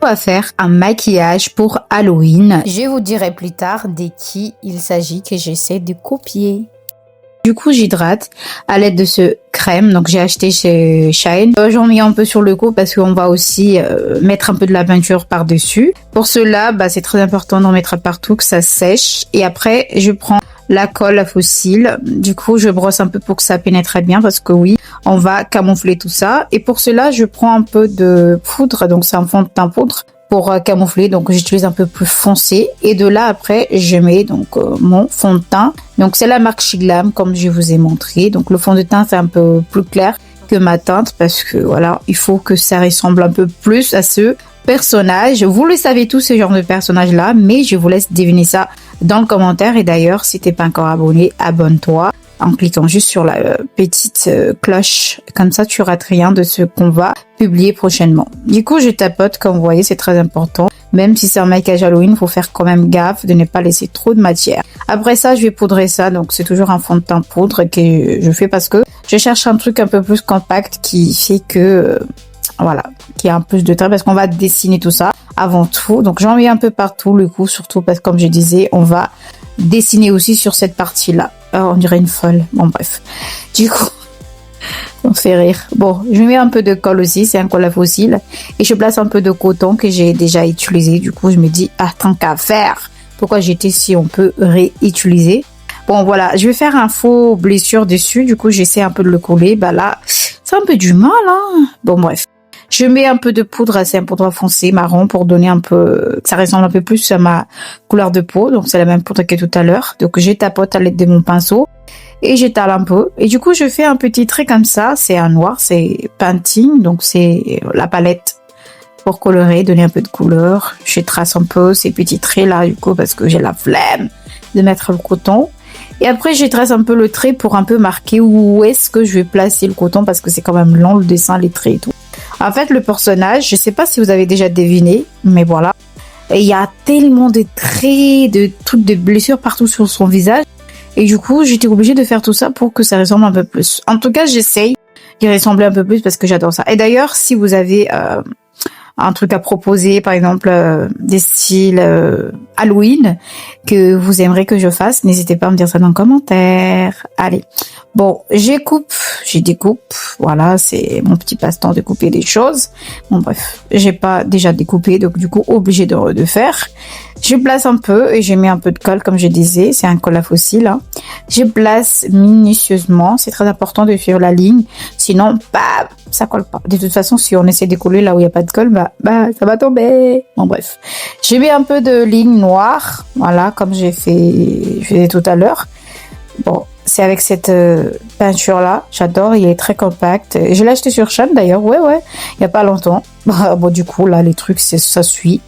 On va faire un maquillage pour Halloween. Je vous dirai plus tard de qui il s'agit que j'essaie de copier. Du coup, j'hydrate à l'aide de ce crème. Donc, j'ai acheté chez Shine. J'en mets un peu sur le cou parce qu'on va aussi mettre un peu de la peinture par-dessus. Pour cela, c'est très important d'en mettre partout, que ça sèche. Et après, je prends la colle à fossile. Du coup, je brosse un peu pour que ça pénètre bien parce que oui, on va camoufler tout ça. Et pour cela, je prends un peu de poudre. Donc, c'est un fond de teint poudre pour camoufler. Donc, j'utilise un peu plus foncé. Et de là, après, je mets donc mon fond de teint. Donc, c'est la marque Shiglam, comme je vous ai montré. Donc, le fond de teint, c'est un peu plus clair que ma teinte parce que voilà, il faut que ça ressemble un peu plus à ce personnage. Vous le savez tous, ce genre de personnage-là, mais je vous laisse deviner ça dans le commentaire. Et d'ailleurs, si t'es pas encore abonné, abonne-toi en cliquant juste sur la petite cloche. Comme ça, tu rates rien de ce qu'on va publier prochainement. Du coup, je tapote, comme vous voyez, c'est très important. Même si c'est un maquillage Halloween, il faut faire quand même gaffe de ne pas laisser trop de matière. Après ça, je vais poudrer ça. Donc, c'est toujours un fond de teint poudre que je fais parce que je cherche un truc un peu plus compact qui fait que... voilà, qui a un plus de trait parce qu'on va dessiner tout ça avant tout. Donc j'en mets un peu partout le coup, surtout parce que comme je disais, on va dessiner aussi sur cette partie-là. Oh, on dirait une folle. Bon bref. Du coup, on fait rire. Bon, je mets un peu de colle aussi, c'est un colle à fossile. Et je place un peu de coton que j'ai déjà utilisé. Du coup, je me dis, tant qu'à faire, pourquoi jeter si on peut réutiliser? Bon voilà, je vais faire un faux blessure dessus. Du coup, j'essaie un peu de le coller. Là, c'est un peu du mal, hein. Bon bref. Je mets un peu de poudre, c'est un poudre foncé marron pour donner un peu, que ça ressemble un peu plus à ma couleur de peau. Donc c'est la même poudre que tout à l'heure. Donc je tapote à l'aide de mon pinceau et j'étale un peu. Et du coup je fais un petit trait comme ça. C'est un noir, c'est Painting, donc c'est la palette pour colorer, donner un peu de couleur. Je trace un peu ces petits traits là du coup parce que j'ai la flemme de mettre le coton. Et après, je trace un peu le trait pour un peu marquer où est-ce que je vais placer le coton parce que c'est quand même long le dessin, les traits et tout. En fait, le personnage, je sais pas si vous avez déjà deviné, mais voilà. Il y a tellement de traits, de trucs, de blessures partout sur son visage. Et du coup, j'étais obligée de faire tout ça pour que ça ressemble un peu plus. En tout cas, j'essaye d'y ressembler un peu plus parce que j'adore ça. Et d'ailleurs, si vous avez un truc à proposer, par exemple des styles Halloween que vous aimeriez que je fasse, n'hésitez pas à me dire ça dans les commentaires. Allez, bon, je découpe, voilà, c'est mon petit passe-temps de couper des choses. Bon bref, j'ai pas déjà découpé, donc du coup obligé de faire. Je place un peu et je mets un peu de colle comme je disais, c'est un colle à fossile. Hein. Je place minutieusement, c'est très important de suivre la ligne, sinon ça colle pas. De toute façon, si on essaie de coller là où il y a pas de colle, ça va tomber. Bon bref, je mets un peu de ligne noire, voilà, comme je faisais tout à l'heure. Bon, c'est avec cette peinture là, j'adore, il est très compact. Je l'ai acheté sur Shine d'ailleurs, ouais, il y a pas longtemps. Bon du coup là les trucs ça suit.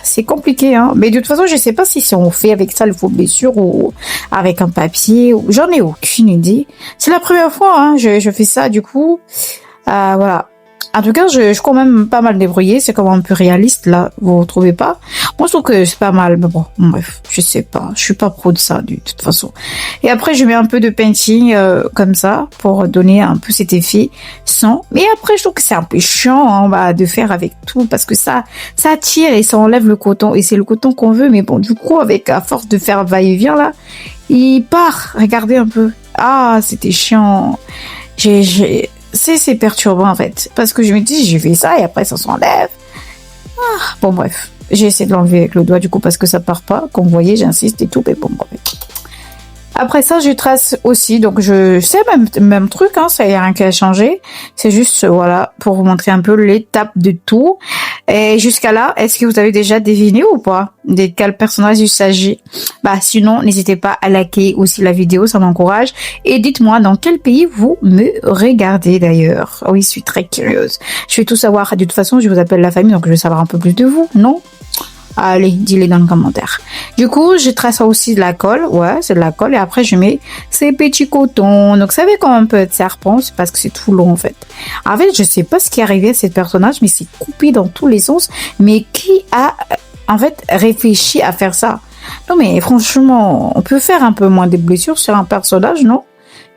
C'est compliqué, hein. Mais de toute façon, je sais pas si on fait avec ça le faux blessure ou avec un papier. J'en ai aucune idée. C'est la première fois, hein. Je fais ça, du coup. Voilà. En tout cas, je suis quand même pas mal débrouillée. C'est quand même un peu réaliste, là. Vous trouvez pas? Moi, je trouve que c'est pas mal. Mais bon, bref, je sais pas. Je suis pas pro de ça, de toute façon. Et après, je mets un peu de painting comme ça pour donner un peu cet effet sans. Mais après, je trouve que c'est un peu chiant de faire avec tout parce que ça tire et ça enlève le coton. Et c'est le coton qu'on veut. Mais bon, du coup, à force de faire va-et-vient, là, il part. Regardez un peu. C'était chiant. C'est perturbant en fait, parce que je me dis j'ai fait ça et après ça s'enlève. Bon bref, j'ai essayé de l'enlever avec le doigt du coup parce que ça part pas, comme vous voyez j'insiste et tout, mais bon bref. Après ça je trace aussi, donc c'est même truc, hein, ça y a rien qui a changé, c'est juste voilà pour vous montrer un peu l'étape de tout. Et jusqu'à là, est-ce que vous avez déjà deviné ou pas de quel personnage il s'agit? Sinon, n'hésitez pas à liker aussi la vidéo, ça m'encourage. Et dites-moi dans quel pays vous me regardez d'ailleurs. Oui, je suis très curieuse. Je vais tout savoir. De toute façon, je vous appelle la famille, donc je vais savoir un peu plus de vous, non? Allez, dis-les dans le commentaire. Du coup, je trace aussi de la colle. Ouais, c'est de la colle. Et après, je mets ces petits cotons. Donc, ça fait comme un peu de serpent. C'est parce que c'est tout long, en fait. En fait, je sais pas ce qui est arrivé à ce personnage, mais c'est coupé dans tous les sens. Mais qui a, en fait, réfléchi à faire ça? Non, mais franchement, on peut faire un peu moins de blessures sur un personnage, non?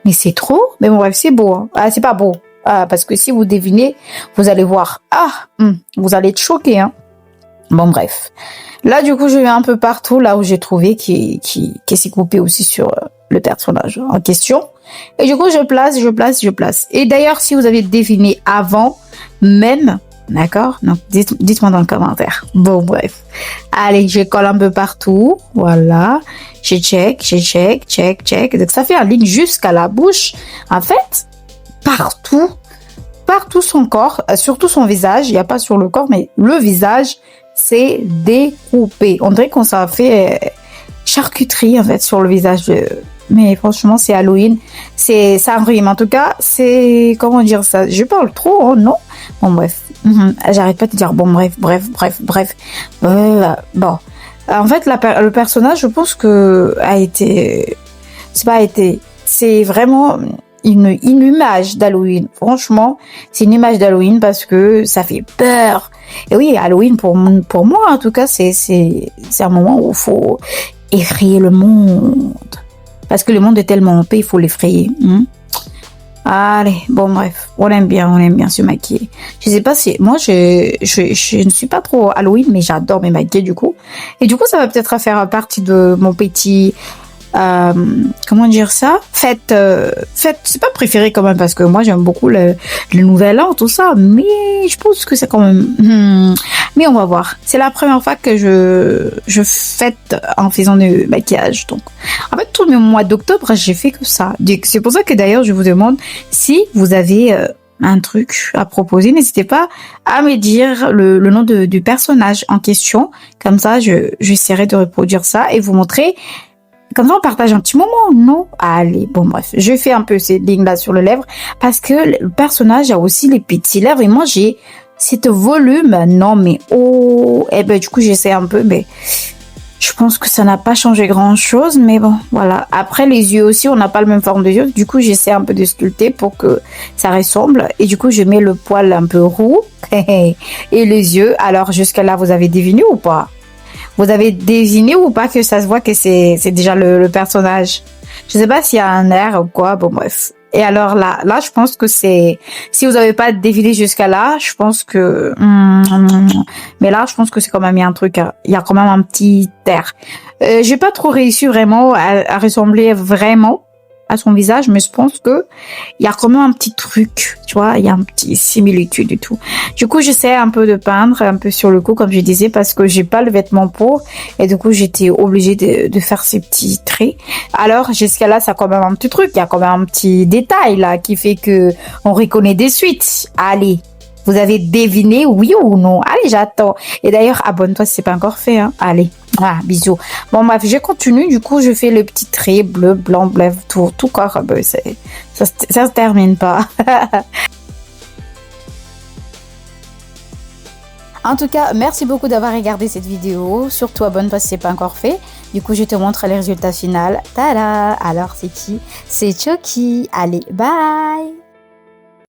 Mais c'est trop. Mais bon, bref, c'est beau. Hein. C'est pas beau. Parce que si vous devinez, vous allez voir. Vous allez être choqués, hein. Bon, bref. Là, du coup, je vais un peu partout, là où j'ai trouvé qui s'est coupé aussi sur le personnage en question. Et du coup, je place. Et d'ailleurs, si vous avez deviné avant, même, d'accord? Donc, dites-moi dans le commentaire. Bon, bref. Allez, je colle un peu partout. Voilà. Je check. Donc, ça fait en ligne jusqu'à la bouche. En fait, partout son corps, surtout son visage. Il n'y a pas sur le corps, mais le visage, c'est découpé. On dirait qu'on s'en fait charcuterie, en fait, sur le visage. Mais franchement, c'est Halloween. Ça rime. En tout cas, c'est... Comment dire ça? Je parle trop, hein, non? Bon, bref. J'arrête pas de dire bon, bref. Bon. En fait, le personnage, je pense que c'est vraiment une image d'Halloween. Franchement, c'est une image d'Halloween parce que ça fait peur. Et oui, Halloween, pour moi, en tout cas, c'est un moment où il faut effrayer le monde. Parce que le monde est tellement en paix, il faut l'effrayer. Allez, bon, bref, on aime bien se maquiller. Je sais pas si, moi, je ne suis pas trop Halloween, mais j'adore me maquiller, du coup. Et du coup, ça va peut-être faire partie de mon petit, comment dire ça? Fête, c'est pas préféré quand même, parce que moi, j'aime beaucoup le nouvel an, tout ça, mais je pense que c'est quand même, mais on va voir. C'est la première fois que je fête en faisant du maquillage, donc. En fait, tout le mois d'octobre, j'ai fait que ça. C'est pour ça que d'ailleurs, je vous demande si vous avez un truc à proposer. N'hésitez pas à me dire le nom du personnage en question. Comme ça, j'essaierai de reproduire ça et vous montrer. Comme ça, on partage un petit moment, non? Allez, bon, bref. Je fais un peu ces lignes-là sur les lèvres parce que le personnage a aussi les petits lèvres et moi, j'ai cet volume. Non, mais oh, du coup, j'essaie un peu, mais je pense que ça n'a pas changé grand-chose, mais bon, voilà. Après, les yeux aussi, on n'a pas la même forme de yeux. Du coup, j'essaie un peu de sculpter pour que ça ressemble. Et du coup, je mets le poil un peu roux et les yeux. Alors, jusqu'à là, vous avez deviné ou pas? Vous avez deviné ou pas que ça se voit que c'est déjà le personnage? Je sais pas s'il y a un air ou quoi. Bon, bref. Et alors là, je pense que c'est... Si vous n'avez pas deviné jusqu'à là, je pense que... mais là, je pense que c'est quand même il y a un truc... Il y a quand même un petit air. J'ai pas trop réussi vraiment à ressembler vraiment à son visage, mais je pense que il y a quand même un petit truc, tu vois, il y a un petit similitude et tout. Du coup, j'essaie un peu de peindre un peu sur le cou, comme je disais, parce que j'ai pas le vêtement pour, et du coup, j'étais obligée de faire ces petits traits. Alors, jusqu'à là, ça a quand même un petit truc, il y a quand même un petit détail là qui fait que on reconnaît des suites. Allez, vous avez deviné, oui ou non? Allez, j'attends. Et d'ailleurs, abonne-toi si c'est pas encore fait, hein. Allez. Bisous. Bon, bref, je continue. Du coup, je fais le petit trait bleu, blanc, bref, tout corps. Ça se termine pas. En tout cas, merci beaucoup d'avoir regardé cette vidéo. Surtout, abonne-toi si c'est pas encore fait. Du coup, je te montre les résultats finaux. Tada! Alors, c'est qui? C'est Chucky. Allez, bye!